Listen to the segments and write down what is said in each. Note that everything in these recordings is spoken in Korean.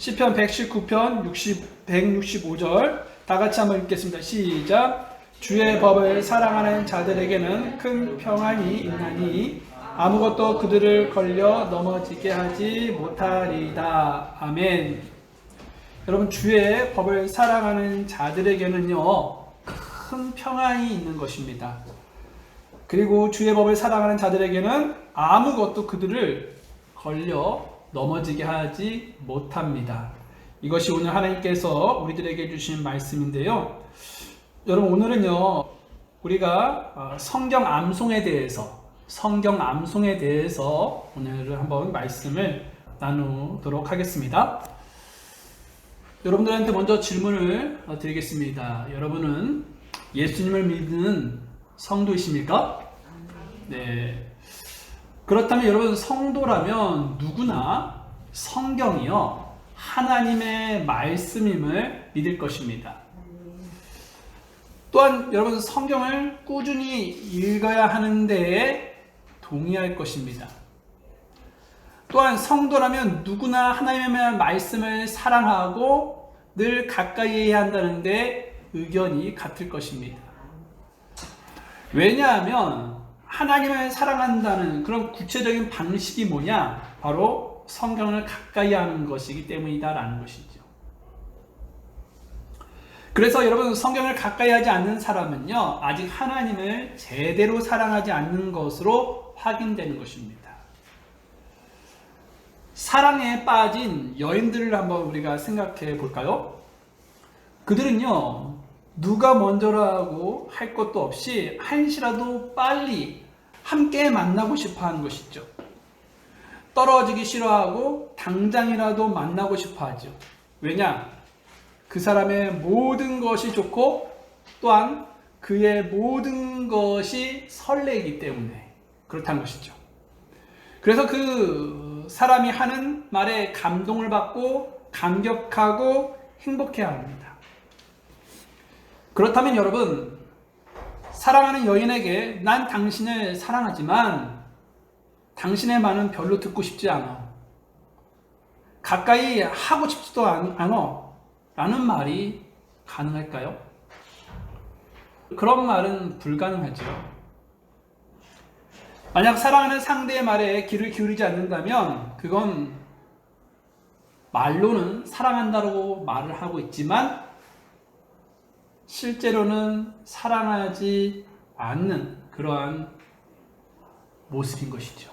시편 119편 165절 다 같이 한번 읽겠습니다. 시작. 주의 법을 사랑하는 자들에게는 큰 평안이 있나니 아무것도 그들을 걸려 넘어지게 하지 못하리다. 아멘. 여러분, 주의 법을 사랑하는 자들에게는요, 큰 평안이 있는 것입니다. 그리고 주의 법을 사랑하는 자들에게는 아무것도 그들을 걸려 넘어지게 하지 못합니다. 이것이 오늘 하나님께서 우리들에게 주신 말씀인데요. 여러분, 오늘은요, 우리가 성경 암송에 대해서 오늘 한번 말씀을 나누도록 하겠습니다. 여러분들한테 먼저 질문을 드리겠습니다. 여러분은 예수님을 믿는 성도이십니까? 네. 그렇다면 여러분, 성도라면 누구나 성경이요, 하나님의 말씀임을 믿을 것입니다. 또한 여러분, 성경을 꾸준히 읽어야 하는데 동의할 것입니다. 또한 성도라면 누구나 하나님의 말씀을 사랑하고 늘 가까이 해야 한다는데 의견이 같을 것입니다. 왜냐하면 하나님을 사랑한다는 그런 구체적인 방식이 뭐냐? 바로 성경을 가까이 하는 것이기 때문이다라는 것이죠. 그래서 여러분, 성경을 가까이 하지 않는 사람은요, 아직 하나님을 제대로 사랑하지 않는 것으로 확인되는 것입니다. 사랑에 빠진 여인들을 한번 우리가 생각해 볼까요? 그들은요, 누가 먼저라고 할 것도 없이 한시라도 빨리 함께 만나고 싶어 하는 것이죠. 떨어지기 싫어하고 당장이라도 만나고 싶어 하죠. 왜냐? 그 사람의 모든 것이 좋고 또한 그의 모든 것이 설레기 때문에 그렇다는 것이죠. 그래서 그 사람이 하는 말에 감동을 받고 감격하고 행복해야 합니다. 그렇다면 여러분, 사랑하는 여인에게 난 당신을 사랑하지만 당신의 말은 별로 듣고 싶지 않아, 가까이 하고 싶지도 않아 라는 말이 가능할까요? 그런 말은 불가능하죠. 만약 사랑하는 상대의 말에 귀를 기울이지 않는다면 그건 말로는 사랑한다고 말을 하고 있지만 실제로는 사랑하지 않는 그러한 모습인 것이죠.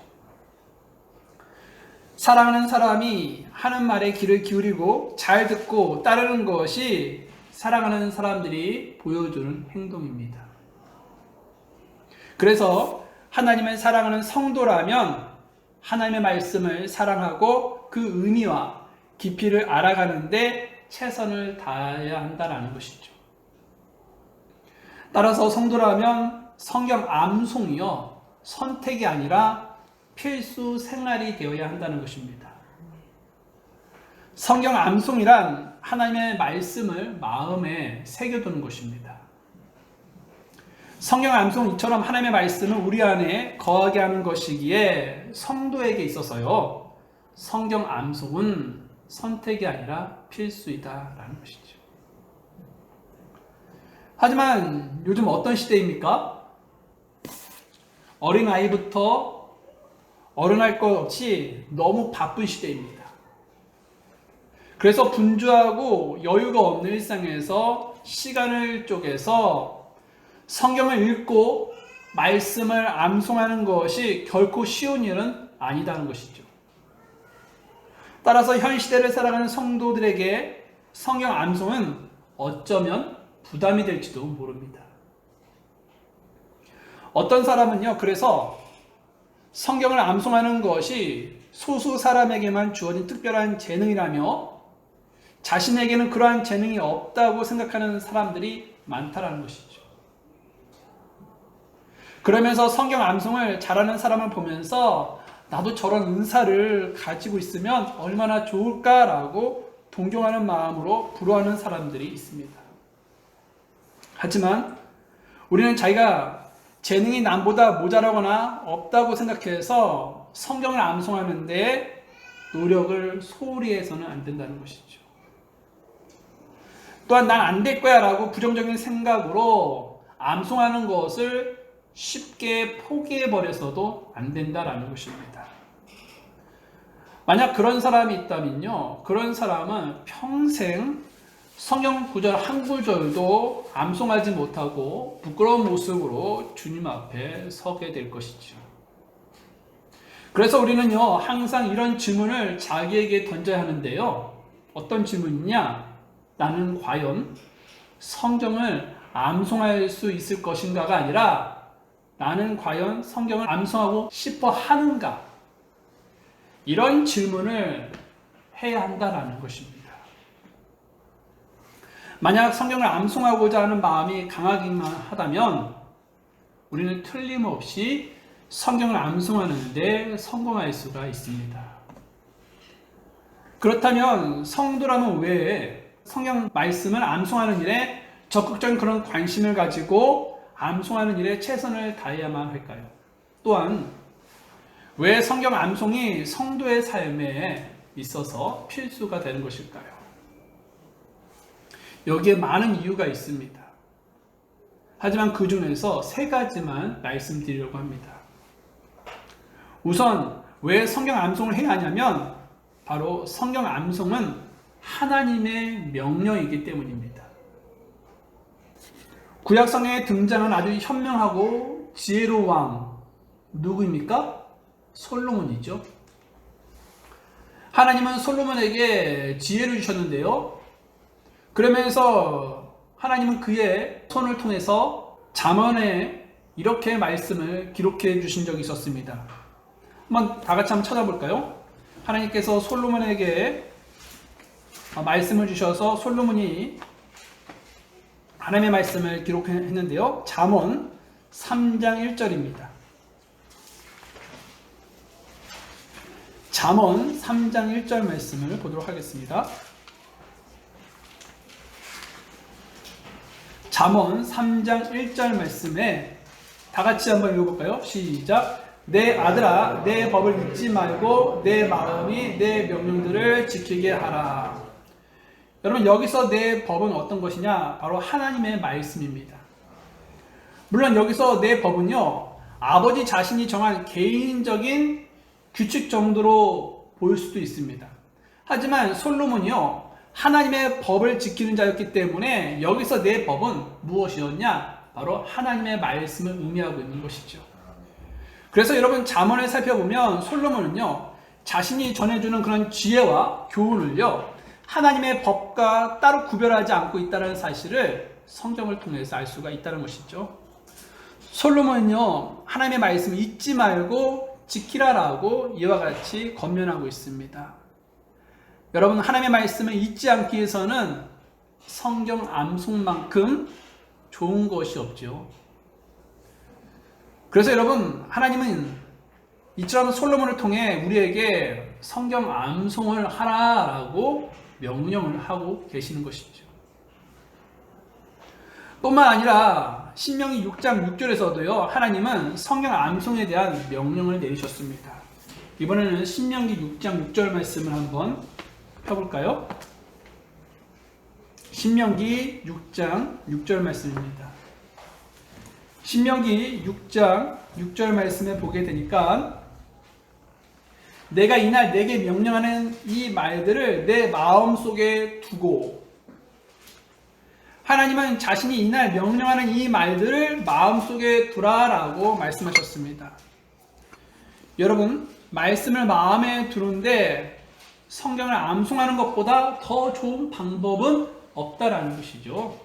사랑하는 사람이 하는 말에 귀를 기울이고 잘 듣고 따르는 것이 사랑하는 사람들이 보여주는 행동입니다. 그래서 하나님을 사랑하는 성도라면 하나님의 말씀을 사랑하고 그 의미와 깊이를 알아가는데 최선을 다해야 한다는 것이죠. 따라서 성도라면 성경 암송이요, 선택이 아니라 필수 생활이 되어야 한다는 것입니다. 성경 암송이란 하나님의 말씀을 마음에 새겨두는 것입니다. 성경 암송이처럼 하나님의 말씀은 우리 안에 거하게 하는 것이기에 성도에게 있어서요, 성경 암송은 선택이 아니라 필수이다라는 것이죠. 하지만 요즘 어떤 시대입니까? 어린아이부터 어른할 것 없이 너무 바쁜 시대입니다. 그래서 분주하고 여유가 없는 일상에서 시간을 쪼개서 성경을 읽고 말씀을 암송하는 것이 결코 쉬운 일은 아니다는 것이죠. 따라서 현 시대를 살아가는 성도들에게 성경 암송은 어쩌면 부담이 될지도 모릅니다. 어떤 사람은요, 그래서 성경을 암송하는 것이 소수 사람에게만 주어진 특별한 재능이라며 자신에게는 그러한 재능이 없다고 생각하는 사람들이 많다라는 것이죠. 그러면서 성경 암송을 잘하는 사람을 보면서 나도 저런 은사를 가지고 있으면 얼마나 좋을까라고 동경하는 마음으로 부러워하는 사람들이 있습니다. 하지만 우리는 자기가 재능이 남보다 모자라거나 없다고 생각해서 성경을 암송하는데 노력을 소홀히 해서는 안 된다는 것이죠. 또한 난 안 될 거야 라고 부정적인 생각으로 암송하는 것을 쉽게 포기해 버려서도 안 된다라는 것입니다. 만약 그런 사람이 있다면요, 그런 사람은 평생 성경 구절 한 구절도 암송하지 못하고 부끄러운 모습으로 주님 앞에 서게 될 것이죠. 그래서 우리는요, 항상 이런 질문을 자기에게 던져야 하는데요. 어떤 질문이냐? 나는 과연 성경을 암송할 수 있을 것인가가 아니라 나는 과연 성경을 암송하고 싶어 하는가? 이런 질문을 해야 한다라는 것입니다. 만약 성경을 암송하고자 하는 마음이 강하기만 하다면 우리는 틀림없이 성경을 암송하는 데 성공할 수가 있습니다. 그렇다면 성도라면 왜 성경 말씀을 암송하는 일에 적극적인 그런 관심을 가지고 암송하는 일에 최선을 다해야만 할까요? 또한 왜 성경 암송이 성도의 삶에 있어서 필수가 되는 것일까요? 여기에 많은 이유가 있습니다. 하지만 그 중에서 3가지만 말씀드리려고 합니다. 우선 왜 성경 암송을 해야 하냐면 바로 성경 암송은 하나님의 명령이기 때문입니다. 구약 성경에 등장한 아주 현명하고 지혜로운 왕 누구입니까? 솔로몬이죠. 하나님은 솔로몬에게 지혜를 주셨는데요. 그러면서 하나님은 그의 손을 통해서 잠언에 이렇게 말씀을 기록해 주신 적이 있었습니다. 한번 다 같이 한번 찾아볼까요? 하나님께서 솔로몬에게 말씀을 주셔서 솔로몬이 하나님의 말씀을 기록했는데요. 잠언 3장 1절입니다. 잠언 3장 1절 말씀을 보도록 하겠습니다. 잠언 3장 1절 말씀에 다 같이 한번 읽어볼까요? 시작. 내 아들아, 내 법을 잊지 말고 내 마음이 내 명령들을 지키게 하라. 여러분, 여기서 내 법은 어떤 것이냐? 바로 하나님의 말씀입니다. 물론 여기서 내 법은요, 아버지 자신이 정한 개인적인 규칙 정도로 보일 수도 있습니다. 하지만 솔로몬이요, 하나님의 법을 지키는 자였기 때문에 여기서 내 법은 무엇이었냐? 바로 하나님의 말씀을 의미하고 있는 것이죠. 그래서 여러분 잠언을 살펴보면 솔로몬은요, 자신이 전해주는 그런 지혜와 교훈을요, 하나님의 법과 따로 구별하지 않고 있다는 사실을 성경을 통해서 알 수가 있다는 것이죠. 솔로몬은요, 하나님의 말씀을 잊지 말고 지키라라고 이와 같이 권면하고 있습니다. 여러분, 하나님의 말씀을 잊지 않기 위해서는 성경 암송만큼 좋은 것이 없죠. 그래서 여러분, 하나님은 이처럼 솔로몬을 통해 우리에게 성경 암송을 하라라고 명령을 하고 계시는 것이죠. 뿐만 아니라 신명기 6장 6절에서도요, 하나님은 성경 암송에 대한 명령을 내리셨습니다. 이번에는 신명기 6장 6절 말씀을 한번 펴볼까요? 신명기 6장 6절 말씀입니다. 신명기 6장 6절 말씀에 보게 되니까 내가 이날 내게 명령하는 이 말들을 내 마음속에 두고, 하나님은 자신이 이날 명령하는 이 말들을 마음속에 두라라고 말씀하셨습니다. 여러분, 말씀을 마음에 두는데 성경을 암송하는 것보다 더 좋은 방법은 없다라는 것이죠.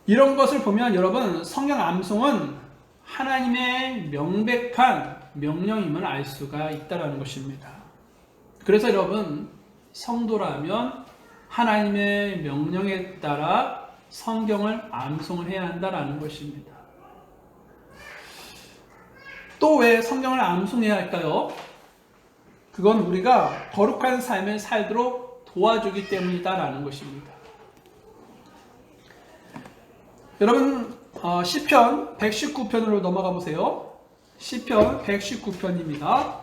이런 것을 보면 여러분, 성경 암송은 하나님의 명백한 명령임을 알 수가 있다라는 것입니다. 그래서 여러분, 성도라면 하나님의 명령에 따라 성경을 암송을 해야 한다라는 것입니다. 또 왜 성경을 암송해야 할까요? 그건 우리가 거룩한 삶을 살도록 도와주기 때문이다라는 것입니다. 여러분, 시편 119편으로 넘어가 보세요. 시편 119편입니다.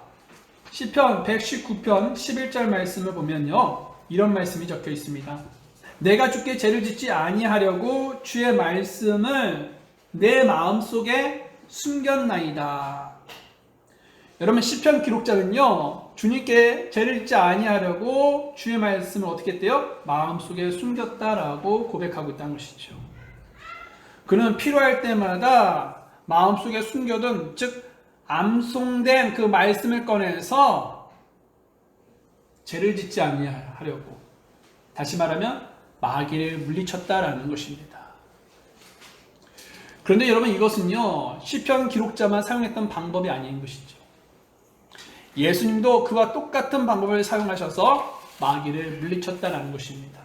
시편 119편 11절 말씀을 보면요, 이런 말씀이 적혀 있습니다. 내가 주께 죄를 짓지 아니하려고 주의 말씀을 내 마음속에 숨겼나이다. 여러분, 시편 기록자는요, 주님께 죄를 짓지 아니하려고 주의 말씀을 어떻게 했대요? 마음속에 숨겼다라고 고백하고 있다는 것이죠. 그는 필요할 때마다 마음속에 숨겨둔, 즉 암송된 그 말씀을 꺼내서 죄를 짓지 아니하려고, 다시 말하면 마귀를 물리쳤다라는 것입니다. 그런데 여러분, 이것은요, 시편 기록자만 사용했던 방법이 아닌 것이죠. 예수님도 그와 똑같은 방법을 사용하셔서 마귀를 물리쳤다라는 것입니다.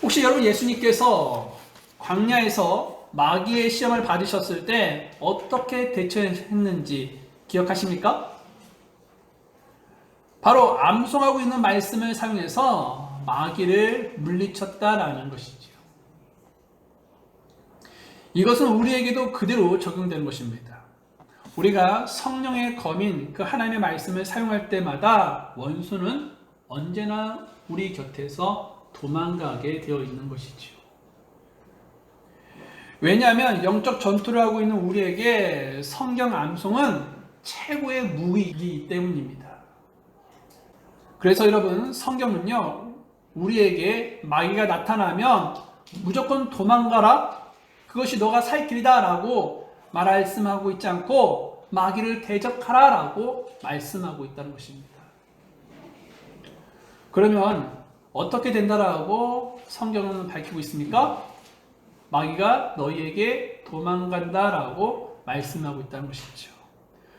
혹시 여러분, 예수님께서 광야에서 마귀의 시험을 받으셨을 때 어떻게 대처했는지 기억하십니까? 바로 암송하고 있는 말씀을 사용해서 마귀를 물리쳤다라는 것이죠. 이것은 우리에게도 그대로 적용되는 것입니다. 우리가 성령의 검인 그 하나님의 말씀을 사용할 때마다 원수는 언제나 우리 곁에서 도망가게 되어 있는 것이죠. 왜냐하면 영적 전투를 하고 있는 우리에게 성경 암송은 최고의 무기이기 때문입니다. 그래서 여러분, 성경은요, 우리에게 마귀가 나타나면 무조건 도망가라, 그것이 너가 살 길이다 라고 말씀하고 있지 않고 마귀를 대적하라 라고 말씀하고 있다는 것입니다. 그러면 어떻게 된다라고 성경은 밝히고 있습니까? 마귀가 너희에게 도망간다라고 말씀하고 있다는 것이죠.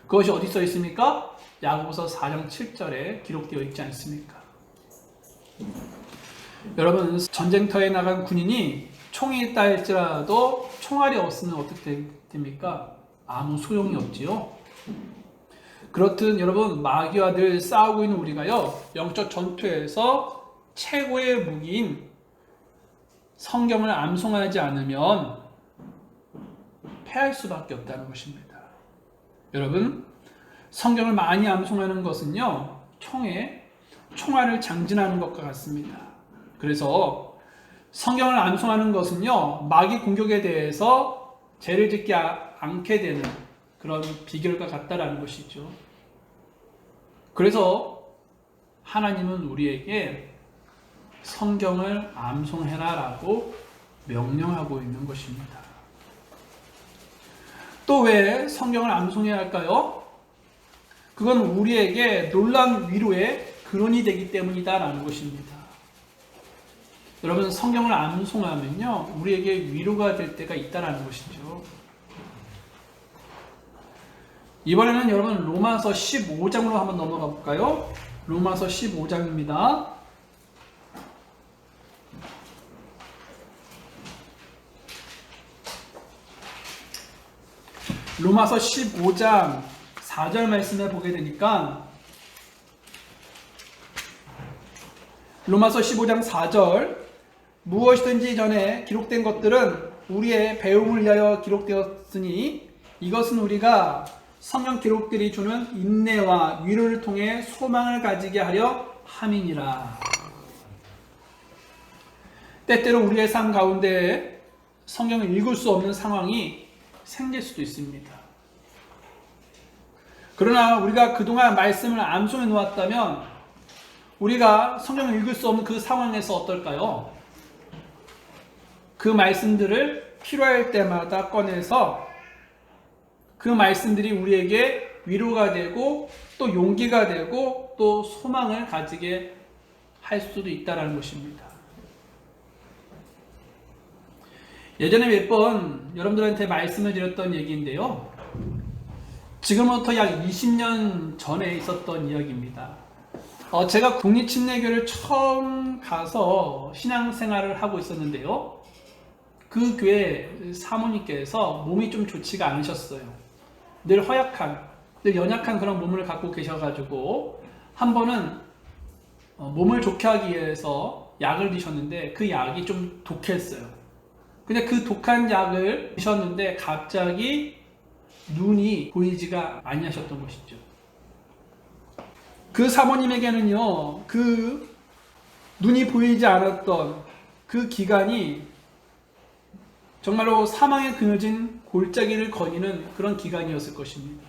그것이 어디 써 있습니까? 야고보서 4장 7절에 기록되어 있지 않습니까? 여러분, 전쟁터에 나간 군인이 총이 있다 할지라도 총알이 없으면 어떻게 됩니까? 아무 소용이 없지요. 그렇듯 여러분, 마귀와 늘 싸우고 있는 우리가요, 영적 전투에서 최고의 무기인 성경을 암송하지 않으면 패할 수밖에 없다는 것입니다. 여러분, 성경을 많이 암송하는 것은요, 총알을 장진하는 것과 같습니다. 그래서 성경을 암송하는 것은요, 마귀 공격에 대해서 죄를 짓지 않게 되는 그런 비결과 같다라는 것이죠. 그래서 하나님은 우리에게 성경을 암송해라 라고 명령하고 있는 것입니다. 또 왜 성경을 암송해야 할까요? 그건 우리에게 놀라운 위로의 근원이 되기 때문이다 라는 것입니다. 여러분, 성경을 암송하면요, 우리에게 위로가 될 때가 있다라는 것이죠. 이번에는 여러분, 로마서 15장으로 한번 넘어가 볼까요? 로마서 15장입니다. 로마서 15장 4절 말씀을 보게 되니까, 로마서 15장 4절, 무엇이든지 전에 기록된 것들은 우리의 배움을 위하여 기록되었으니 이것은 우리가 성경 기록들이 주는 인내와 위로를 통해 소망을 가지게 하려 함이니라. 때때로 우리의 삶 가운데 성경을 읽을 수 없는 상황이 생길 수도 있습니다. 그러나 우리가 그동안 말씀을 암송해 놓았다면 우리가 성경을 읽을 수 없는 그 상황에서 어떨까요? 그 말씀들을 필요할 때마다 꺼내서 그 말씀들이 우리에게 위로가 되고 또 용기가 되고 또 소망을 가지게 할 수도 있다는 것입니다. 예전에 몇 번 여러분들한테 말씀을 드렸던 얘기인데요. 지금부터 약 20년 전에 있었던 이야기입니다. 제가 국립침례교를 처음 가서 신앙생활을 하고 있었는데요. 그 교회 사모님께서 몸이 좀 좋지가 않으셨어요. 늘 허약한, 늘 연약한 그런 몸을 갖고 계셔가지고 한 번은 몸을 좋게 하기 위해서 약을 드셨는데 그 약이 좀 독했어요. 근데 그 독한 약을 드셨는데 갑자기 눈이 보이지가 아니하셨던 것이죠. 그 사모님에게는요, 그 눈이 보이지 않았던 그 기간이 정말로 사망에 그려진 골짜기를 거니는 그런 기간이었을 것입니다.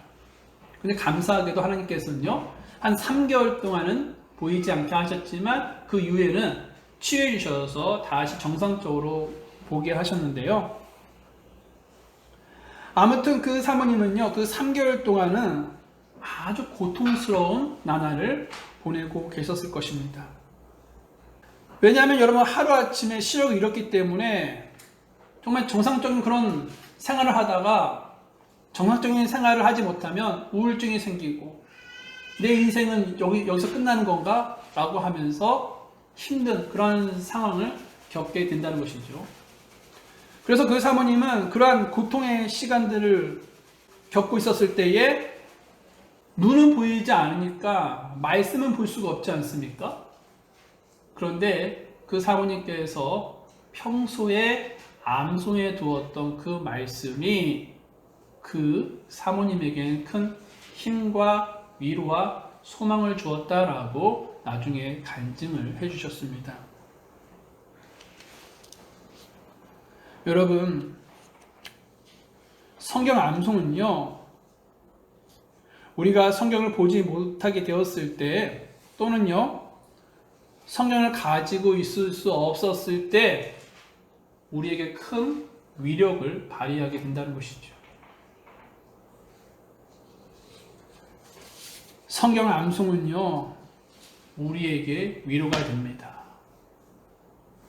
근데 감사하게도 하나님께서는요, 한 3개월 동안은 보이지 않게 하셨지만 그 이후에는 치유해 주셔서 다시 정상적으로 보게 하셨는데요. 아무튼 그 사모님은요, 그 3개월 동안은 아주 고통스러운 나날을 보내고 계셨을 것입니다. 왜냐하면 여러분, 하루아침에 시력을 잃었기 때문에 정말 정상적인 그런 생활을 하다가 정상적인 생활을 하지 못하면 우울증이 생기고 내 인생은 여기서 끝나는 건가? 라고 하면서 힘든 그런 상황을 겪게 된다는 것이죠. 그래서 그 사모님은 그러한 고통의 시간들을 겪고 있었을 때에 눈은 보이지 않으니까 말씀은 볼 수가 없지 않습니까? 그런데 그 사모님께서 평소에 암송해 두었던 그 말씀이 그 사모님에게는 큰 힘과 위로와 소망을 주었다라고 나중에 간증을 해주셨습니다. 여러분, 성경 암송은요, 우리가 성경을 보지 못하게 되었을 때 또는요, 성경을 가지고 있을 수 없었을 때 우리에게 큰 위력을 발휘하게 된다는 것이죠. 성경 암송은요, 우리에게 위로가 됩니다.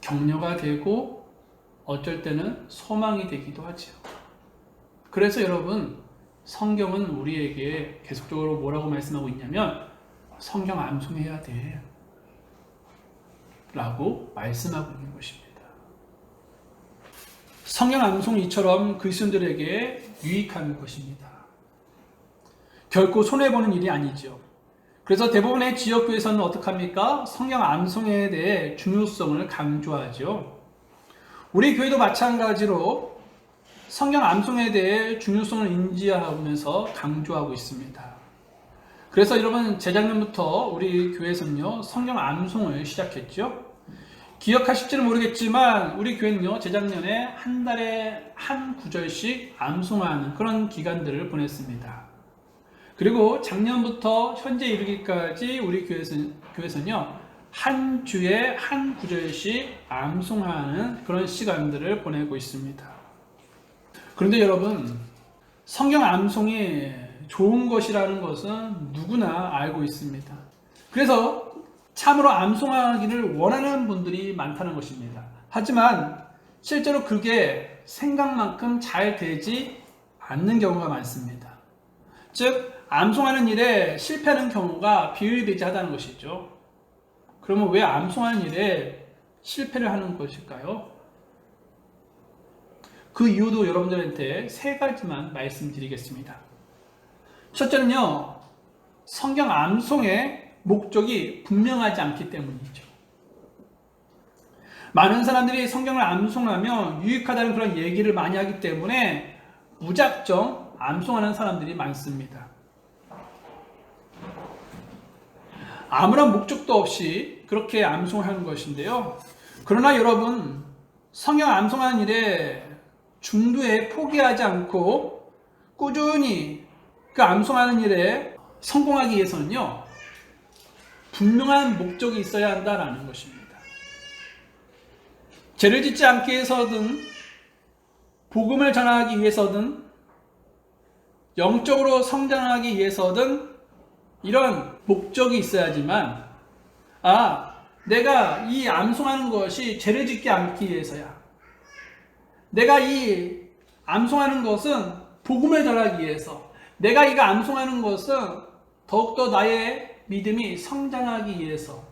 격려가 되고 어쩔 때는 소망이 되기도 하죠. 그래서 여러분, 성경은 우리에게 계속적으로 뭐라고 말씀하고 있냐면 성경 암송해야 돼 라고 말씀하고 있는 것입니다. 성경 암송이 이처럼 그리스도인들에게 유익한 것입니다. 결코 손해보는 일이 아니죠. 그래서 대부분의 지역교회에서는 어떻게 합니까? 성경 암송에 대해 중요성을 강조하죠. 우리 교회도 마찬가지로 성경 암송에 대해 중요성을 인지하면서 강조하고 있습니다. 그래서 여러분, 재작년부터 우리 교회에서는요, 성경 암송을 시작했죠. 기억하실지는 모르겠지만 우리 교회는요, 재작년에 한 달에 한 구절씩 암송하는 그런 기간들을 보냈습니다. 그리고 작년부터 현재 이르기까지 우리 교회에서는요, 한 주에 한 구절씩 암송하는 그런 시간들을 보내고 있습니다. 그런데 여러분, 성경 암송이 좋은 것이라는 것은 누구나 알고 있습니다. 그래서 참으로 암송하기를 원하는 분들이 많다는 것입니다. 하지만 실제로 그게 생각만큼 잘 되지 않는 경우가 많습니다. 즉, 암송하는 일에 실패하는 경우가 비일비재하다는 것이죠. 그러면 왜 암송하는 일에 실패를 하는 것일까요? 그 이유도 여러분들한테 3가지만 말씀드리겠습니다. 첫째는요, 성경 암송의 목적이 분명하지 않기 때문이죠. 많은 사람들이 성경을 암송하면 유익하다는 그런 얘기를 많이 하기 때문에 무작정 암송하는 사람들이 많습니다. 아무런 목적도 없이 그렇게 암송하는 것인데요. 그러나 여러분, 성경 암송하는 일에 중도에 포기하지 않고 꾸준히 그 암송하는 일에 성공하기 위해서는요, 분명한 목적이 있어야 한다는 것입니다. 죄를 짓지 않기 위해서든 복음을 전하기 위해서든 영적으로 성장하기 위해서든 이런 목적이 있어야지만, 내가 이 암송하는 것이 죄를 짓지 않기 위해서야. 내가 이 암송하는 것은 복음을 전하기 위해서. 내가 이거 암송하는 것은 더욱더 나의 믿음이 성장하기 위해서.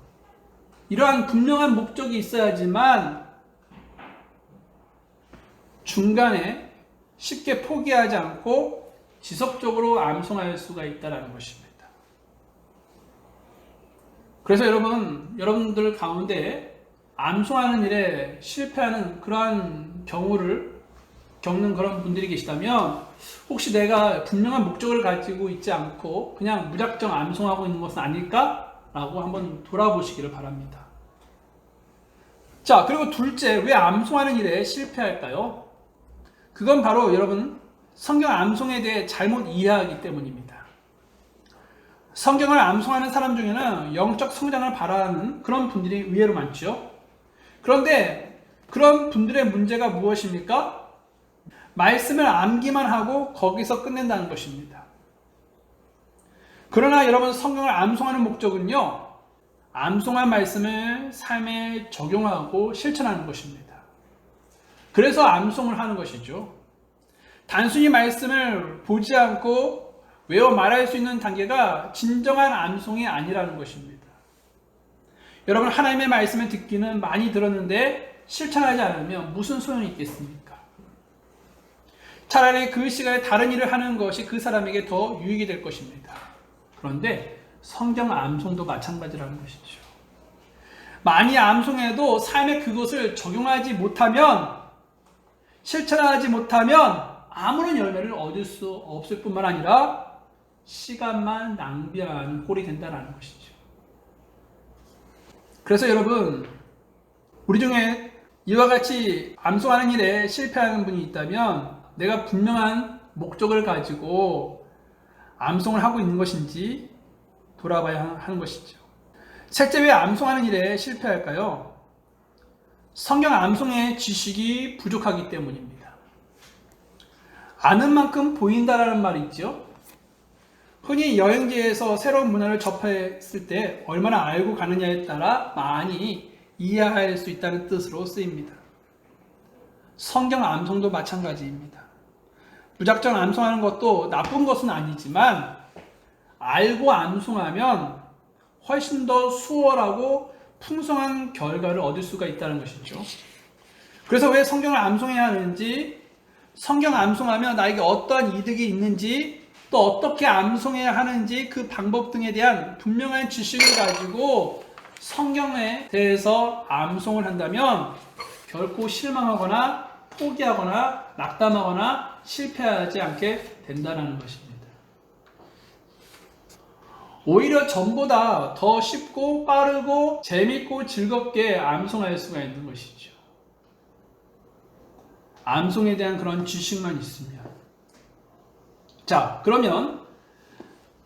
이러한 분명한 목적이 있어야지만 중간에 쉽게 포기하지 않고 지속적으로 암송할 수가 있다는 것입니다. 그래서 여러분들 가운데 암송하는 일에 실패하는 그러한 경우를 겪는 그런 분들이 계시다면 혹시 내가 분명한 목적을 가지고 있지 않고 그냥 무작정 암송하고 있는 것은 아닐까? 라고 한번 돌아보시기를 바랍니다. 자, 그리고 둘째, 왜 암송하는 일에 실패할까요? 그건 바로 여러분, 성경 암송에 대해 잘못 이해하기 때문입니다. 성경을 암송하는 사람 중에는 영적 성장을 바라는 그런 분들이 의외로 많죠. 그런데 그런 분들의 문제가 무엇입니까? 말씀을 암기만 하고 거기서 끝낸다는 것입니다. 그러나 여러분, 성경을 암송하는 목적은요, 암송한 말씀을 삶에 적용하고 실천하는 것입니다. 그래서 암송을 하는 것이죠. 단순히 말씀을 보지 않고 외워 말할 수 있는 단계가 진정한 암송이 아니라는 것입니다. 여러분, 하나님의 말씀을 듣기는 많이 들었는데 실천하지 않으면 무슨 소용이 있겠습니까? 차라리 그 시간에 다른 일을 하는 것이 그 사람에게 더 유익이 될 것입니다. 그런데 성경 암송도 마찬가지라는 것이죠. 많이 암송해도 삶에 그것을 적용하지 못하면, 실천하지 못하면 아무런 열매를 얻을 수 없을 뿐만 아니라 시간만 낭비하는 꼴이 된다는 것이죠. 그래서 여러분, 우리 중에 이와 같이 암송하는 일에 실패하는 분이 있다면 내가 분명한 목적을 가지고 암송을 하고 있는 것인지 돌아봐야 하는 것이죠. 셋째, 왜 암송하는 일에 실패할까요? 성경 암송의 지식이 부족하기 때문입니다. 아는 만큼 보인다라는 말이 있죠. 흔히 여행지에서 새로운 문화를 접했을 때 얼마나 알고 가느냐에 따라 많이 이해할 수 있다는 뜻으로 쓰입니다. 성경 암송도 마찬가지입니다. 무작정 암송하는 것도 나쁜 것은 아니지만 알고 암송하면 훨씬 더 수월하고 풍성한 결과를 얻을 수가 있다는 것이죠. 그래서 왜 성경을 암송해야 하는지, 성경 암송하면 나에게 어떠한 이득이 있는지, 또 어떻게 암송해야 하는지 그 방법 등에 대한 분명한 지식을 가지고 성경에 대해서 암송을 한다면 결코 실망하거나 포기하거나 낙담하거나 실패하지 않게 된다는 것입니다. 오히려 전보다 더 쉽고 빠르고 재밌고 즐겁게 암송할 수가 있는 것이죠. 암송에 대한 그런 지식만 있으면. 자, 그러면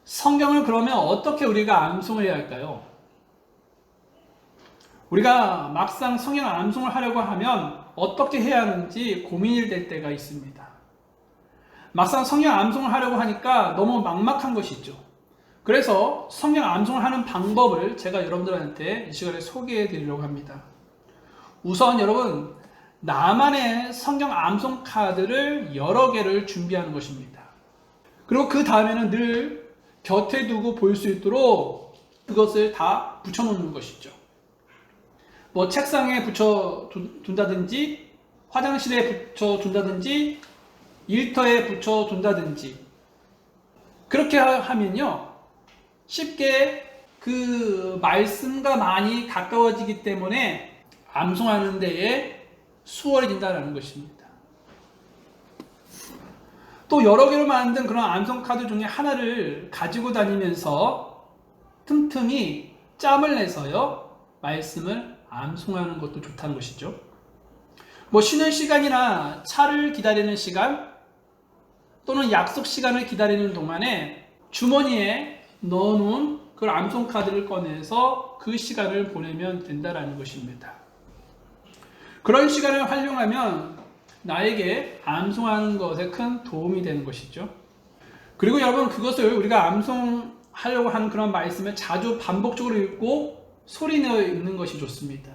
성경을 그러면 어떻게 우리가 암송을 해야 할까요? 우리가 막상 성경 암송을 하려고 하면 어떻게 해야 하는지 고민이 될 때가 있습니다. 막상 성경 암송을 하려고 하니까 너무 막막한 것이 있죠. 그래서 성경 암송을 하는 방법을 제가 여러분들한테 이 시간에 소개해 드리려고 합니다. 우선 여러분, 나만의 성경 암송 카드를 여러 개를 준비하는 것입니다. 그리고 그 다음에는 늘 곁에 두고 볼 수 있도록 그것을 다 붙여놓는 것이죠. 뭐 책상에 붙여둔다든지, 화장실에 붙여둔다든지, 일터에 붙여둔다든지. 그렇게 하면요, 쉽게 그 말씀과 많이 가까워지기 때문에 암송하는 데에 수월해진다는 것입니다. 또 여러 개로 만든 그런 암송 카드 중에 하나를 가지고 다니면서 틈틈이 짬을 내서요, 말씀을 암송하는 것도 좋다는 것이죠. 뭐 쉬는 시간이나 차를 기다리는 시간 또는 약속 시간을 기다리는 동안에 주머니에 넣어놓은 그 암송 카드를 꺼내서 그 시간을 보내면 된다는 것입니다. 그런 시간을 활용하면 나에게 암송하는 것에 큰 도움이 되는 것이죠. 그리고 여러분, 그것을 우리가 암송하려고 하는 그런 말씀을 자주 반복적으로 읽고 소리내어 읽는 것이 좋습니다.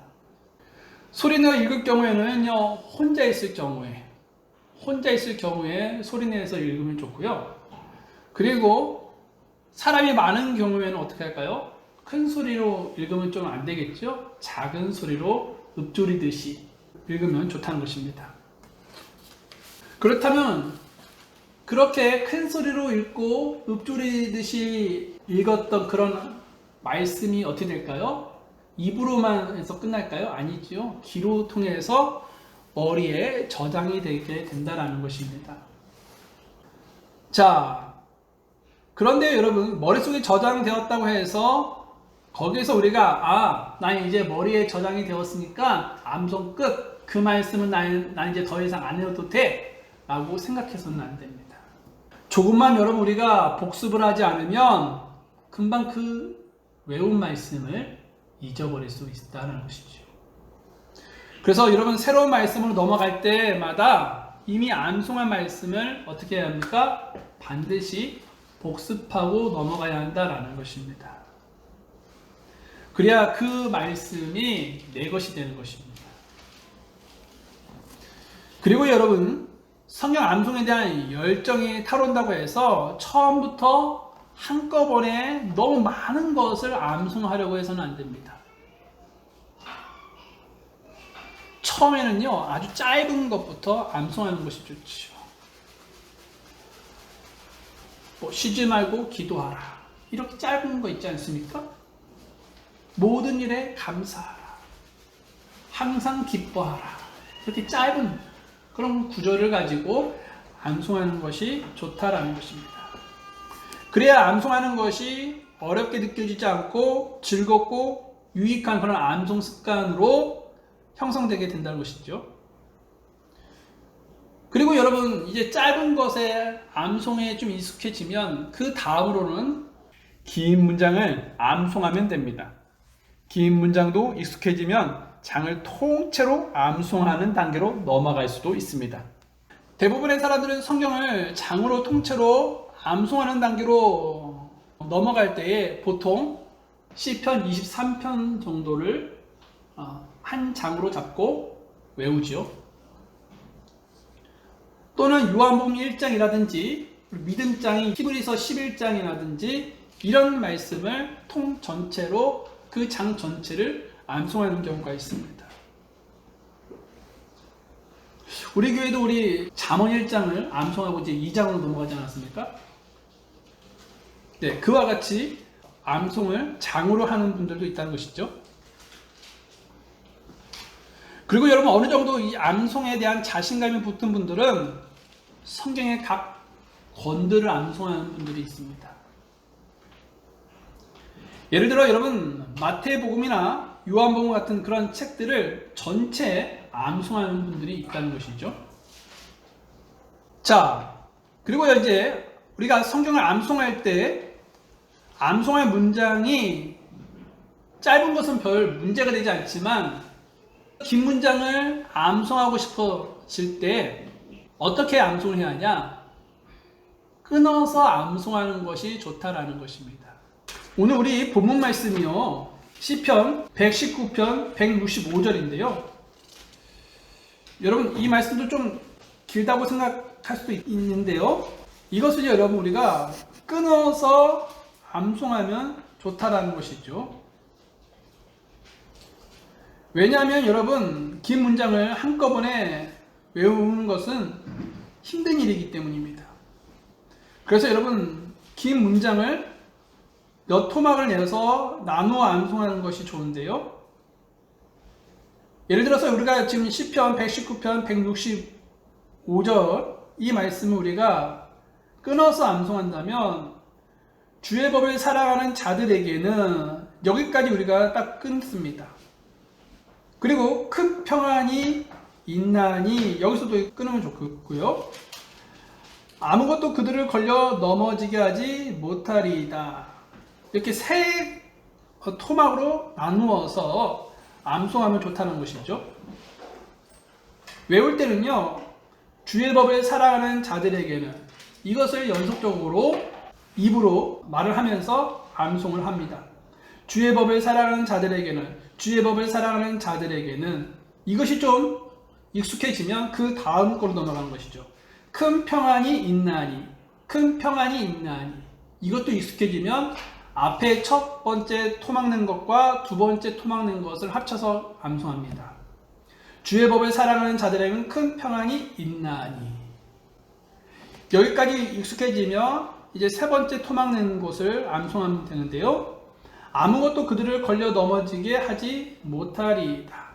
소리내어 읽을 경우에는요, 혼자 있을 경우에 소리내서 읽으면 좋고요. 그리고 사람이 많은 경우에는 어떻게 할까요? 큰 소리로 읽으면 좀 안 되겠죠? 작은 소리로 읊조리듯이 읽으면 좋다는 것입니다. 그렇다면 그렇게 큰 소리로 읽고 읊조리듯이 읽었던 그런 말씀이 어떻게 될까요? 입으로만 해서 끝날까요? 아니죠. 귀로 통해서 머리에 저장이 되게 된다는 것입니다. 자, 그런데 여러분, 머릿속에 저장되었다고 해서 거기서 우리가 난 이제 머리에 저장이 되었으니까 암송 끝. 그 말씀은 난 이제 더 이상 안 해도 돼 라고 생각해서는 안 됩니다. 조금만 여러분 우리가 복습을 하지 않으면 금방 그 외운 말씀을 잊어버릴 수 있다는 것이죠. 그래서 여러분 새로운 말씀으로 넘어갈 때마다 이미 암송한 말씀을 어떻게 해야 합니까? 반드시 복습하고 넘어가야 한다라는 것입니다. 그래야 그 말씀이 내 것이 되는 것입니다. 그리고 여러분, 성경 암송에 대한 열정이 타오른다고 해서 처음부터 한꺼번에 너무 많은 것을 암송하려고 해서는 안 됩니다. 처음에는요, 아주 짧은 것부터 암송하는 것이 좋지요. 쉬지 말고 기도하라. 이렇게 짧은 거 있지 않습니까? 모든 일에 감사하라. 항상 기뻐하라. 이렇게 짧은 그런 구절을 가지고 암송하는 것이 좋다라는 것입니다. 그래야 암송하는 것이 어렵게 느껴지지 않고 즐겁고 유익한 그런 암송 습관으로 형성되게 된다는 것이죠. 그리고 여러분 이제 짧은 것에 암송에 좀 익숙해지면 그 다음으로는 긴 문장을 암송하면 됩니다. 긴 문장도 익숙해지면 장을 통째로 암송하는 단계로 넘어갈 수도 있습니다. 대부분의 사람들은 성경을 장으로 통째로 암송하는 단계로 넘어갈 때에 보통 시편 23편 정도를 한 장으로 잡고 외우지요. 또는 요한복음 1장이라든지 믿음장이 히브리서 11장이라든지 이런 말씀을 통 전체로 그 장 전체를 암송하는 경우가 있습니다. 우리 교회도 우리 잠언 1장을 암송하고 이제 2장으로 넘어가지 않았습니까? 네, 그와 같이 암송을 장으로 하는 분들도 있다는 것이죠. 그리고 여러분 어느 정도 이 암송에 대한 자신감이 붙은 분들은 성경의 각 권들을 암송하는 분들이 있습니다. 예를 들어 여러분 마태복음이나 요한복음 같은 그런 책들을 전체 암송하는 분들이 있다는 것이죠. 자, 그리고 이제 우리가 성경을 암송할 때 암송할 문장이 짧은 것은 별 문제가 되지 않지만 긴 문장을 암송하고 싶어질 때 어떻게 암송을 해야 하냐? 끊어서 암송하는 것이 좋다라는 것입니다. 오늘 우리 본문 말씀이요. 시편 119편 165절인데요. 여러분 이 말씀도 좀 길다고 생각할 수도 있는데요. 이것을 여러분 우리가 끊어서 암송하면 좋다라는 것이죠. 왜냐하면 여러분 긴 문장을 한꺼번에 외우는 것은 힘든 일이기 때문입니다. 그래서 여러분 긴 문장을 몇 토막을 내서 나누어 암송하는 것이 좋은데요. 예를 들어서 우리가 지금 시편 119편 165절 이 말씀을 우리가 끊어서 암송한다면 주의 법을 살아가는 자들에게는 여기까지 우리가 딱 끊습니다. 그리고 큰 평안이 있나니 여기서도 끊으면 좋고요. 아무것도 그들을 걸려 넘어지게 하지 못하리이다. 이렇게 세 토막으로 나누어서 암송하면 좋다는 것이죠. 외울 때는요. 주의 법을 살아가는 자들에게는 이것을 연속적으로 입으로 말을 하면서 암송을 합니다. 주의 법을 살아가는 자들에게는 주의 법을 살아가는 자들에게는 이것이 좀 익숙해지면 그 다음 거로 넘어가는 것이죠. 큰 평안이 있나니 큰 평안이 있나니 이것도 익숙해지면 앞에 첫 번째 토막 낸 것과 두 번째 토막 낸 것을 합쳐서 암송합니다. 주의 법을 살아가는 자들에게는 큰 평안이 있나니 여기까지 익숙해지면 이제 세 번째 토막 낸 것을 암송하면 되는데요. 아무것도 그들을 걸려 넘어지게 하지 못하리이다.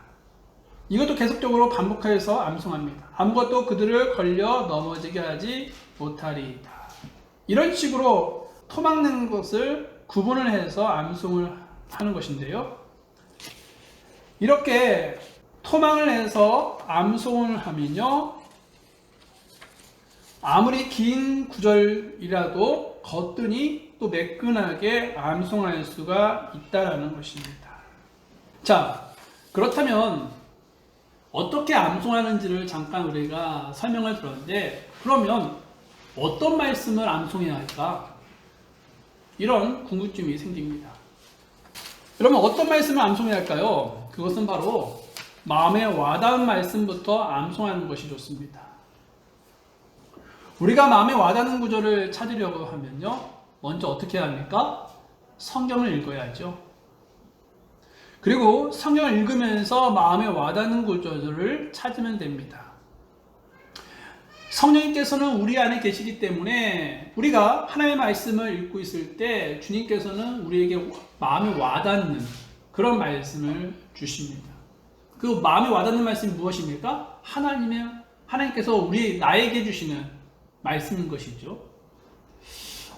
이것도 계속적으로 반복해서 암송합니다. 아무것도 그들을 걸려 넘어지게 하지 못하리이다. 이런 식으로 토막낸 것을 구분을 해서 암송을 하는 것인데요. 이렇게 토막을 해서 암송을 하면요, 아무리 긴 구절이라도 거뜬히 또 매끈하게 암송할 수가 있다라는 것입니다. 자, 그렇다면 어떻게 암송하는지를 잠깐 우리가 설명을 들었는데, 그러면 어떤 말씀을 암송해야 할까? 이런 궁금증이 생깁니다. 그러면 어떤 말씀을 암송해야 할까요? 그것은 바로 마음에 와닿은 말씀부터 암송하는 것이 좋습니다. 우리가 마음에 와닿는 구절을 찾으려고 하면요, 먼저 어떻게 해야 합니까? 성경을 읽어야죠. 그리고 성경을 읽으면서 마음에 와닿는 구절을 찾으면 됩니다. 성령님께서는 우리 안에 계시기 때문에 우리가 하나님의 말씀을 읽고 있을 때 주님께서는 우리에게 마음에 와닿는 그런 말씀을 주십니다. 그 마음에 와닿는 말씀이 무엇입니까? 하나님께서 나에게 주시는 말씀인 것이죠.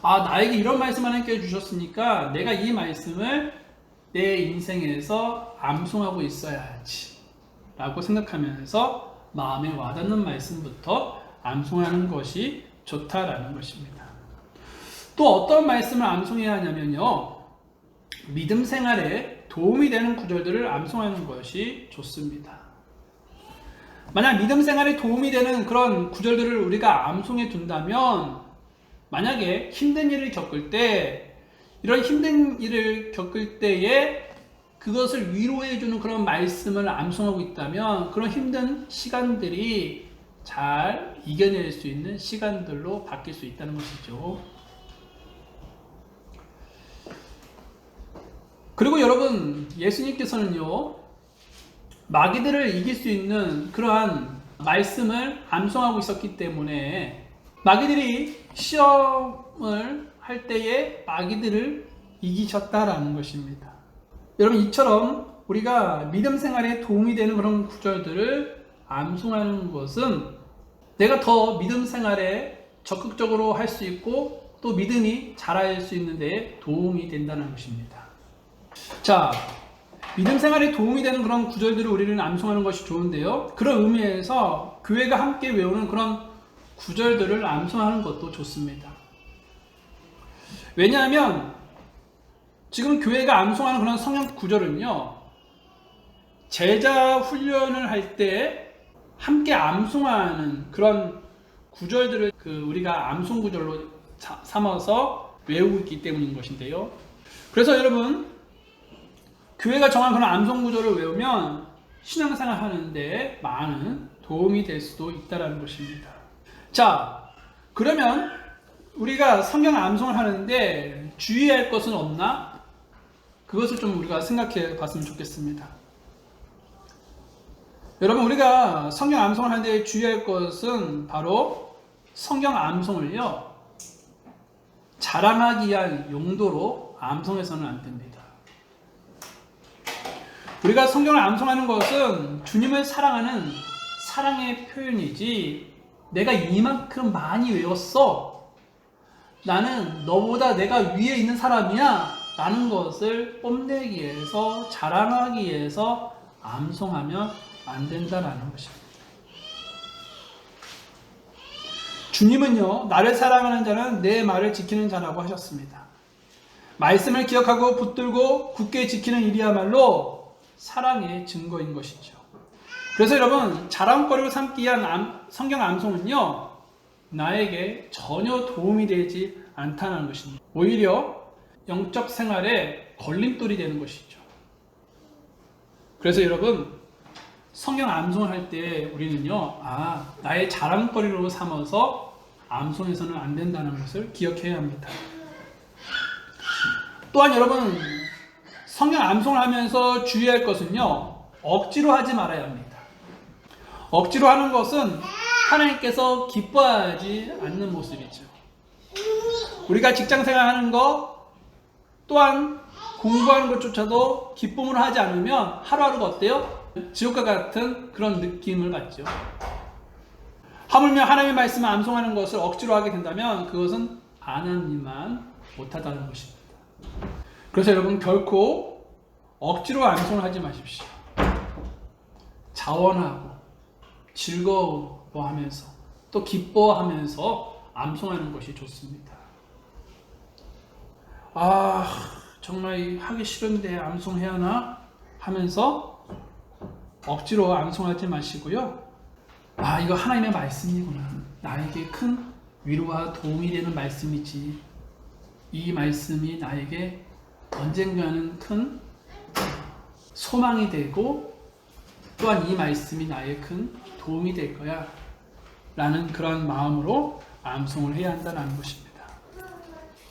나에게 이런 말씀 하나님께 주셨으니까 내가 이 말씀을 내 인생에서 암송하고 있어야지 라고 생각하면서 마음에 와닿는 말씀부터 암송하는 것이 좋다라는 것입니다. 또 어떤 말씀을 암송해야 하냐면요, 믿음 생활에 도움이 되는 구절들을 암송하는 것이 좋습니다. 만약 믿음 생활에 도움이 되는 그런 구절들을 우리가 암송해 둔다면, 만약에 힘든 일을 겪을 때, 이런 힘든 일을 겪을 때에 그것을 위로해주는 그런 말씀을 암송하고 있다면, 그런 힘든 시간들이 잘 이겨낼 수 있는 시간들로 바뀔 수 있다는 것이죠. 그리고 여러분, 예수님께서는요, 마귀들을 이길 수 있는 그러한 말씀을 암송하고 있었기 때문에 마귀들이 시험을 할 때에 마귀들을 이기셨다라는 것입니다. 여러분, 이처럼 우리가 믿음 생활에 도움이 되는 그런 구절들을 암송하는 것은 내가 더 믿음 생활에 적극적으로 할 수 있고 또 믿음이 자랄 수 있는 데 도움이 된다는 것입니다. 자, 믿음 생활에 도움이 되는 그런 구절들을 우리는 암송하는 것이 좋은데요, 그런 의미에서 교회가 함께 외우는 그런 구절들을 암송하는 것도 좋습니다. 왜냐하면 지금 교회가 암송하는 그런 성경 구절은요, 제자 훈련을 할 때 함께 암송하는 그런 구절들을 우리가 암송 구절로 삼아서 외우고 있기 때문인 것인데요. 그래서 여러분, 교회가 정한 그런 암송 구절을 외우면 신앙생활 하는데 많은 도움이 될 수도 있다는 것입니다. 자, 그러면 우리가 성경 암송을 하는데 주의할 것은 없나? 그것을 좀 우리가 생각해 봤으면 좋겠습니다. 여러분, 우리가 성경 암송을 하는데 주의할 것은 바로 성경 암송을요, 자랑하기 위한 용도로 암송해서는 안 됩니다. 우리가 성경을 암송하는 것은 주님을 사랑하는 사랑의 표현이지, 내가 이만큼 많이 외웠어, 나는 너보다 내가 위에 있는 사람이야 라는 것을 뽐내기 위해서, 자랑하기 위해서 암송하면 안 된다라는 것입니다. 주님은요, 나를 사랑하는 자는 내 말을 지키는 자라고 하셨습니다. 말씀을 기억하고 붙들고 굳게 지키는 일이야말로 사랑의 증거인 것이죠. 그래서 여러분, 자랑거리로 삼기 위한 성경 암송은요, 나에게 전혀 도움이 되지 않다는 것입니다. 오히려 영적 생활에 걸림돌이 되는 것이죠. 그래서 여러분, 성경 암송을 할 때 우리는요, 나의 자랑거리로 삼아서 암송해서는 안 된다는 것을 기억해야 합니다. 또한 여러분, 성경 암송을 하면서 주의할 것은요, 억지로 하지 말아야 합니다. 억지로 하는 것은 하나님께서 기뻐하지 않는 모습이죠. 우리가 직장생활 하는 것, 또한 공부하는 것조차도 기쁨으로 하지 않으면 하루하루가 어때요? 지옥과 같은 그런 느낌을 받죠. 하물며 하나님의 말씀을 암송하는 것을 억지로 하게 된다면 그것은 하나님만 못하다는 것입니다. 그래서 여러분 결코 억지로 암송을 하지 마십시오. 자원하고 즐거워하면서 또 기뻐하면서 암송하는 것이 좋습니다. 정말 하기 싫은데 암송해야 하나 하면서 억지로 암송하지 마시고요. 이거 하나님의 말씀이구나. 나에게 큰 위로와 도움이 되는 말씀이지. 이 말씀이 나에게 언젠가는 큰 소망이 되고 또한 이 말씀이 나의 큰 도움이 될 거야 라는 그런 마음으로 암송을 해야 한다는 것입니다.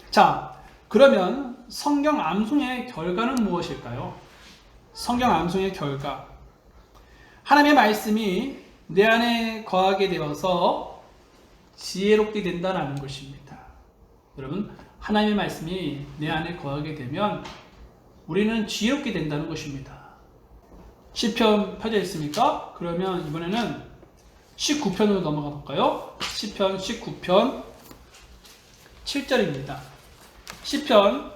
자, 그러면 성경 암송의 결과는 무엇일까요? 성경 암송의 결과, 하나님의 말씀이 내 안에 거하게 되어서 지혜롭게 된다는 것입니다. 여러분, 하나님의 말씀이 내 안에 거하게 되면 우리는 지혜롭게 된다는 것입니다. 시편 펴져 있습니까? 그러면 이번에는 19편으로 넘어가 볼까요? 시편 19편 7절입니다. 시편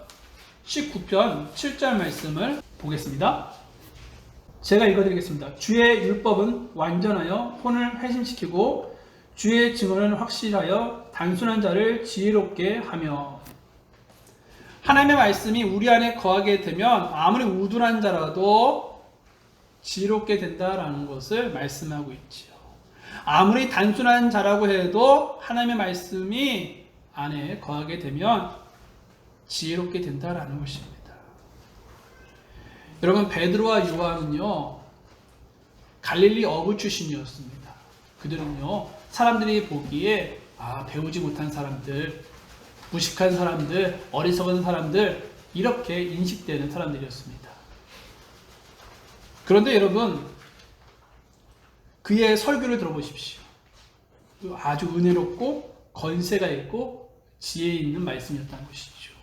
19편 7절 말씀을 보겠습니다. 제가 읽어드리겠습니다. 주의 율법은 완전하여 혼을 회심시키고 주의 증언은 확실하여 단순한 자를 지혜롭게 하며. 하나님의 말씀이 우리 안에 거하게 되면 아무리 우둔한 자라도 지혜롭게 된다라는 것을 말씀하고 있지요. 아무리 단순한 자라고 해도 하나님의 말씀이 안에 거하게 되면 지혜롭게 된다라는 것입니다. 여러분, 베드로와 요한은요 갈릴리 어부 출신이었습니다. 그들은요 사람들이 보기에 배우지 못한 사람들, 무식한 사람들, 어리석은 사람들, 이렇게 인식되는 사람들이었습니다. 그런데 여러분, 그의 설교를 들어보십시오. 아주 은혜롭고 권세가 있고 지혜 있는 말씀이었다는 것이죠.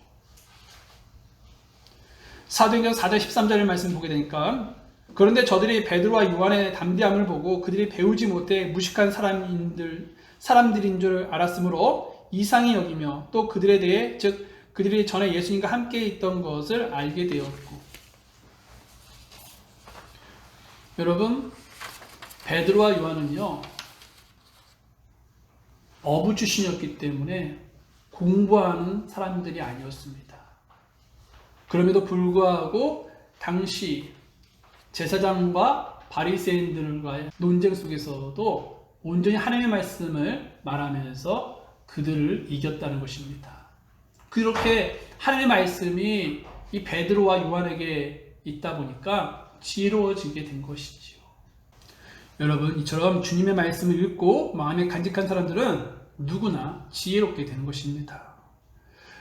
사도행전 4장 13절의 말씀 보게 되니까, 그런데 저들이 베드로와 요한의 담대함을 보고 그들이 배우지 못해 무식한 사람들인 줄 알았으므로 이상히 여기며 또 그들에 대해, 즉 그들이 전에 예수님과 함께 있던 것을 알게 되었고. 여러분, 베드로와 요한은요 어부 출신이었기 때문에 공부하는 사람들이 아니었습니다. 그럼에도 불구하고 당시 제사장과 바리새인들과의 논쟁 속에서도 온전히 하나님의 말씀을 말하면서 그들을 이겼다는 것입니다. 그렇게 하나님의 말씀이 이 베드로와 요한에게 있다 보니까 지혜로워지게 된 것이지요. 여러분, 이처럼 주님의 말씀을 읽고 마음에 간직한 사람들은 누구나 지혜롭게 되는 것입니다.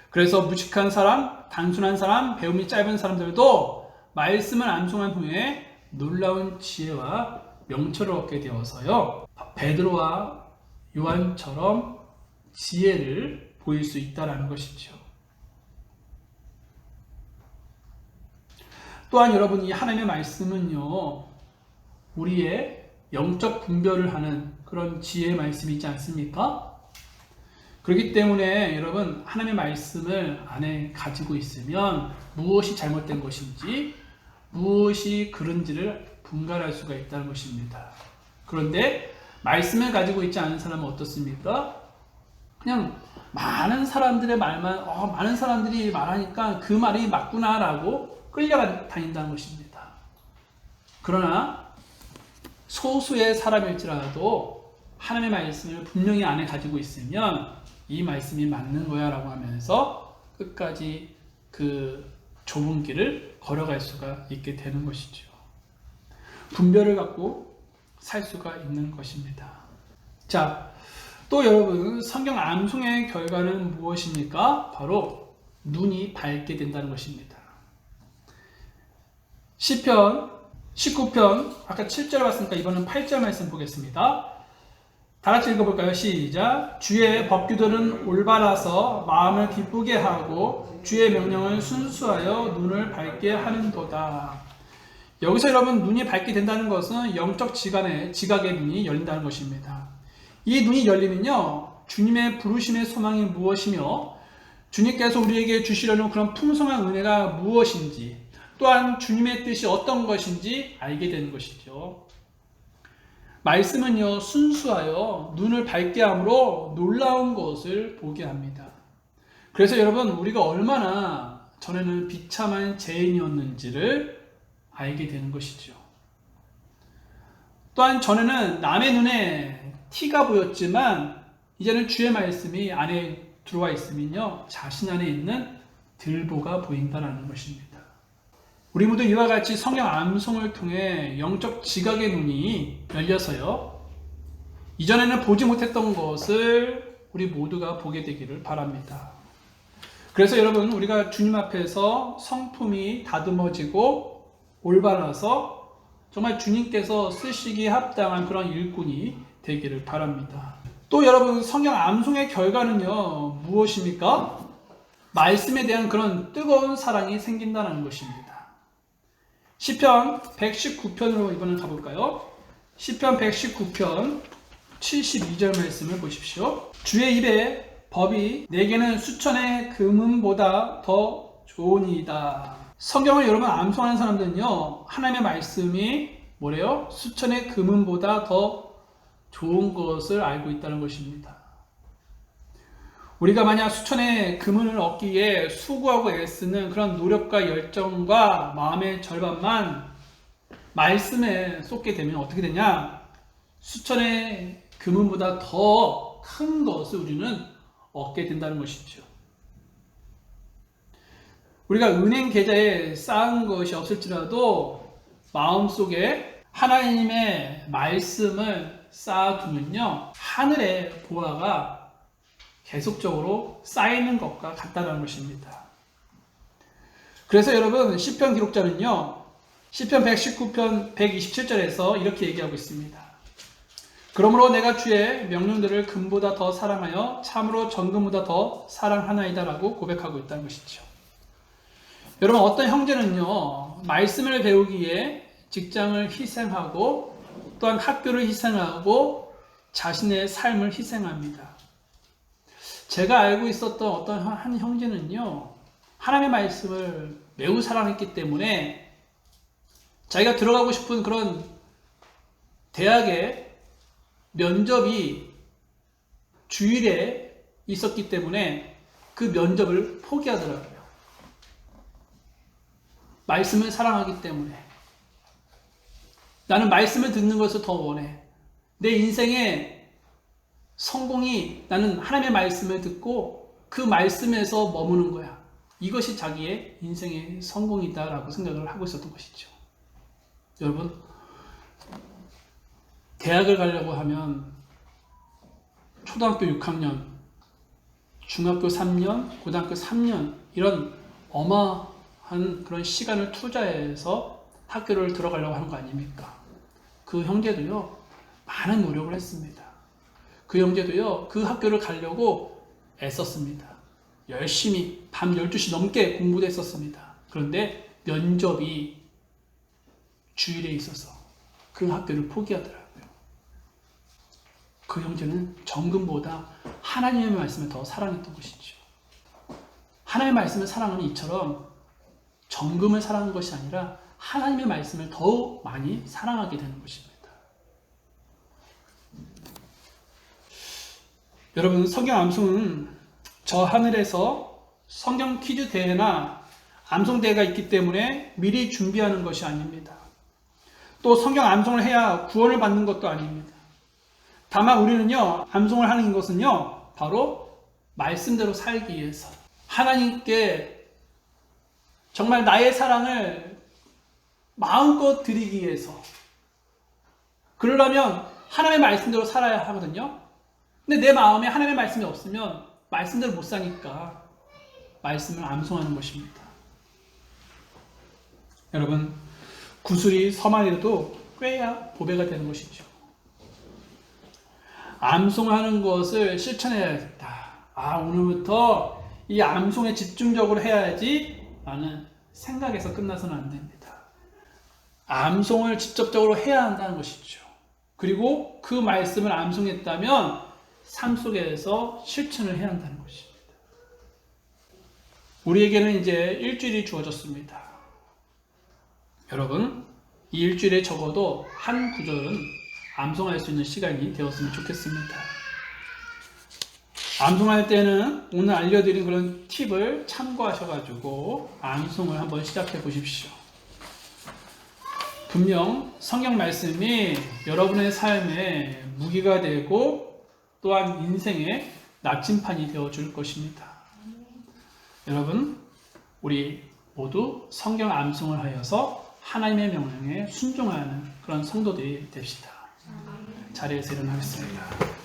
그래서 무식한 사람, 단순한 사람, 배움이 짧은 사람들도 말씀을 암송한 후에 놀라운 지혜와 명철을 얻게 되어서요 베드로와 요한처럼 지혜를 보일 수 있다는 것이죠. 또한 여러분, 이 하나님의 말씀은요 우리의 영적 분별을 하는 그런 지혜의 말씀이지 않습니까? 그렇기 때문에 여러분, 하나님의 말씀을 안에 가지고 있으면 무엇이 잘못된 것인지 무엇이 그른지를 분간할 수가 있다는 것입니다. 그런데 말씀을 가지고 있지 않은 사람은 어떻습니까? 그냥 많은 사람들의 말만, 많은 사람들이 말하니까 그 말이 맞구나라고 끌려다닌다는 것입니다. 그러나 소수의 사람일지라도 하나님의 말씀을 분명히 안에 가지고 있으면 이 말씀이 맞는 거야 라고 하면서 끝까지 그 좁은 길을 걸어갈 수가 있게 되는 것이죠. 분별을 갖고 살 수가 있는 것입니다. 자, 또 여러분, 성경 암송의 결과는 무엇입니까? 바로 눈이 밝게 된다는 것입니다. 시편 19편 아까 7절 봤으니까 이번엔 8절 말씀 보겠습니다. 다 같이 읽어볼까요? 시작. 주의 법규들은 올바라서 마음을 기쁘게 하고 주의 명령을 순수하여 눈을 밝게 하는도다. 여기서 여러분, 눈이 밝게 된다는 것은 영적 지각의 눈이 열린다는 것입니다. 이 눈이 열리면요 주님의 부르심의 소망이 무엇이며 주님께서 우리에게 주시려는 그런 풍성한 은혜가 무엇인지, 또한 주님의 뜻이 어떤 것인지 알게 되는 것이죠. 말씀은요, 순수하여 눈을 밝게 함으로 놀라운 것을 보게 합니다. 그래서 여러분, 우리가 얼마나 전에는 비참한 죄인이었는지를 알게 되는 것이죠. 또한 전에는 남의 눈에 티가 보였지만 이제는 주의 말씀이 안에 들어와 있으면요, 자신 안에 있는 들보가 보인다는 것입니다. 우리 모두 이와 같이 성경 암송을 통해 영적 지각의 눈이 열려서요, 이전에는 보지 못했던 것을 우리 모두가 보게 되기를 바랍니다. 그래서 여러분, 우리가 주님 앞에서 성품이 다듬어지고 올바라서 정말 주님께서 쓰시기에 합당한 그런 일꾼이 되기를 바랍니다. 또 여러분, 성경 암송의 결과는요, 무엇입니까? 말씀에 대한 그런 뜨거운 사랑이 생긴다는 것입니다. 시편 119편으로 이번에 가볼까요? 시편 119편 72절 말씀을 보십시오. 주의 입에 법이 내게는 수천의 금은보다 더 좋으니이다. 성경을 여러분 암송하는 사람들은요, 하나님의 말씀이 뭐래요? 수천의 금은보다 더 좋은 것을 알고 있다는 것입니다. 우리가 만약 수천의 금은을 얻기에 수고하고 애쓰는 그런 노력과 열정과 마음의 절반만 말씀에 쏟게 되면 어떻게 되냐? 수천의 금은보다 더 큰 것을 우리는 얻게 된다는 것이죠. 우리가 은행 계좌에 쌓은 것이 없을지라도 마음속에 하나님의 말씀을 쌓아두면요, 하늘의 보화가 계속적으로 쌓이는 것과 같다는 것입니다. 그래서 여러분, 시편 기록자는요, 시편 119편 127절에서 이렇게 얘기하고 있습니다. 그러므로 내가 주의 명령들을 금보다 더 사랑하여 참으로 정금보다 더 사랑하나이다 라고 고백하고 있다는 것이죠. 여러분, 어떤 형제는요, 말씀을 배우기에 직장을 희생하고 또한 학교를 희생하고 자신의 삶을 희생합니다. 제가 알고 있었던 어떤 한 형제는요, 하나님의 말씀을 매우 사랑했기 때문에 자기가 들어가고 싶은 그런 대학의 면접이 주일에 있었기 때문에 그 면접을 포기하더라고요. 말씀을 사랑하기 때문에. 나는 말씀을 듣는 것을 더 원해. 내 인생의 성공이 나는 하나님의 말씀을 듣고 그 말씀에서 머무는 거야. 이것이 자기의 인생의 성공이다라고 생각을 하고 있었던 것이죠. 여러분, 대학을 가려고 하면 초등학교 6학년, 중학교 3년, 고등학교 3년 이런 어마한 그런 시간을 투자해서 학교를 들어가려고 하는 거 아닙니까? 그 형제도요, 많은 노력을 했습니다. 그 형제도요, 그 학교를 가려고 애썼습니다. 열심히 밤 12시 넘게 공부도 했었습니다. 그런데 면접이 주일에 있어서 그 학교를 포기하더라고요. 그 형제는 정금보다 하나님의 말씀을 더 사랑했던 것이죠. 하나님의 말씀을 사랑하는 이처럼 정금을 사랑하는 것이 아니라 하나님의 말씀을 더욱 많이 사랑하게 되는 것입니다. 여러분, 성경 암송은 저 하늘에서 성경 퀴즈 대회나 암송 대회가 있기 때문에 미리 준비하는 것이 아닙니다. 또 성경 암송을 해야 구원을 받는 것도 아닙니다. 다만 우리는요, 암송을 하는 것은요, 바로 말씀대로 살기 위해서 하나님께 정말 나의 사랑을 마음껏 드리기 위해서, 그러려면 하나님의 말씀대로 살아야 하거든요. 근데 내 마음에 하나님의 말씀이 없으면 말씀대로 못 사니까 말씀을 암송하는 것입니다. 여러분, 구슬이 서만이라도 꿰야 보배가 되는 것이죠. 암송하는 것을 실천해야겠다. 오늘부터 이 암송에 집중적으로 해야지 라는 생각에서 끝나서는 안 됩니다. 암송을 직접적으로 해야 한다는 것이죠. 그리고 그 말씀을 암송했다면 삶 속에서 실천을 해야 한다는 것입니다. 우리에게는 이제 일주일이 주어졌습니다. 여러분, 이 일주일에 적어도 한 구절은 암송할 수 있는 시간이 되었으면 좋겠습니다. 암송할 때는 오늘 알려드린 그런 팁을 참고하셔가지고 암송을 한번 시작해 보십시오. 분명 성경 말씀이 여러분의 삶에 무기가 되고 또한 인생의 나침판이 되어 줄 것입니다. 여러분, 우리 모두 성경 암송을 하여서 하나님의 명령에 순종하는 그런 성도들이 됩시다. 자리에서 일어나겠습니다.